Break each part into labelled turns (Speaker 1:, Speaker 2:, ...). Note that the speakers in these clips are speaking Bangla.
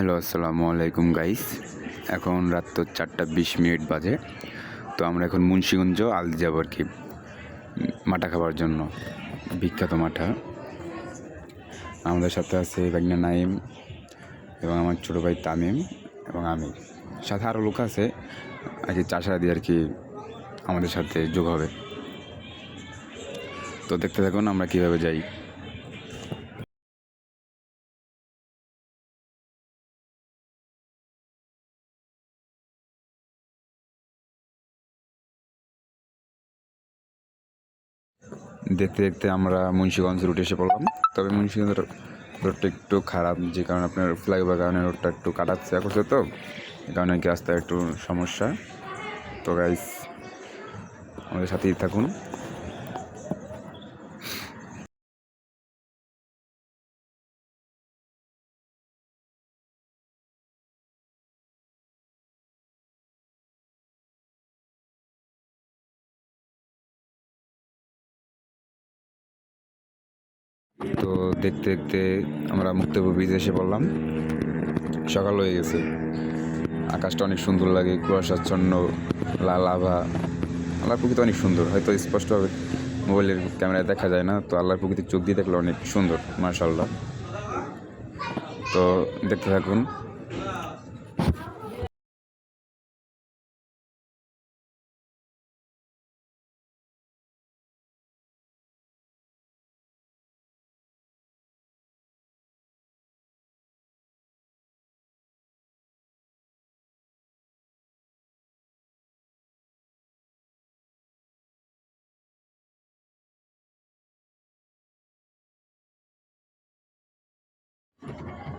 Speaker 1: হ্যালো, আসসালামু আলাইকুম গাইস। এখন রাত তো 4:20 বাজে। তো আমরা এখন মুন্সিগঞ্জ আলদি যাব আর কি, মাঠা খাবার জন্য, বিখ্যাত মাঠা। আমাদের সাথে আছে বাগনা নাইম এবং আমার ছোটো ভাই তামিম এবং আমি, সাথে আরও লোক আছে আর কি, চাষা দিয়ে আর কি আমাদের সাথে যোগ হবে। তো দেখতে থাকুন আমরা কীভাবে যাই। দেখতে দেখতে আমরা মুন্সিগঞ্জ রুটে এসে পড়লাম। তবে মুন্সিগঞ্জ রোডটা একটু খারাপ, যে কারণে আপনার ফ্লাইওভার কারণে রোডটা একটু কাটাচ্ছে করছে, তো এই কারণে কি রাস্তায় একটু সমস্যা। তো গাইস আমাদের সাথেই থাকুন। তো দেখতে দেখতে আমরা মুক্তপুর ব্রিজে এসে পড়লাম। সকাল হয়ে গেছে, আকাশটা অনেক সুন্দর লাগে, কুয়াশাচ্ছন্ন, লাল আভা। আল্লাহর প্রকৃতি অনেক সুন্দর, হয়তো স্পষ্টভাবে মোবাইলের ক্যামেরায় দেখা যায় না, তো আল্লাহর প্রকৃতির চোখ দিয়ে দেখলে অনেক সুন্দর, মাশাআল্লাহ। তো দেখতে থাকুন।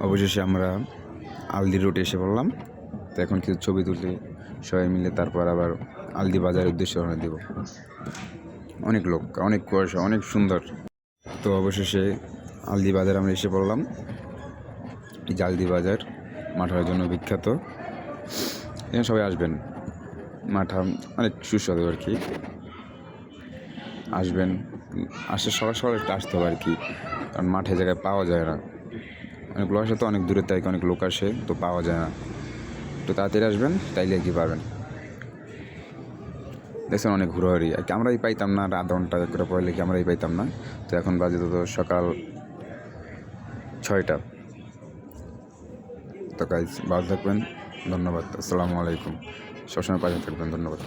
Speaker 1: অবশেষে আমরা আলদি রোডে এসে পড়লাম। তো এখন কিছু ছবি তুলে সবাই মিলে তারপর আবার আলদি বাজারের উদ্দেশ্যে রওনা দেব। অনেক লোক, অনেক কুয়াশা, অনেক সুন্দর। তো অবশেষে আলদি বাজার আমরা এসে পড়লাম। এই যে আলদি বাজার মাঠার জন্য বিখ্যাত, এখানে সবাই আসবেন। মাঠা অনেক সুস্বাদু আর কি, আসবেন। সকাল সকাল একটু আসতে হবে আর কি, কারণ মাঠে জায়গায় পাওয়া যায় না। অনেক লোক আসে, তো অনেক দূরের থেকে অনেক লোক আসে, তো পাওয়া যায় না। একটু তাড়াতাড়ি আসবেন, তাইলে আর কি পাবেন। দেখছেন অনেক ঘোরাঘুরি আর কি, আমরাই পাইতাম না, আর আধা ঘন্টা করে পড়লে কি আমরাই পাইতাম না। তো এখন বাজে তো সকাল 6টা। তো গাইজ ভালো থাকবেন, ধন্যবাদ, আসসালামু আলাইকুম। সবসময় পাশে থাকবেন, ধন্যবাদ।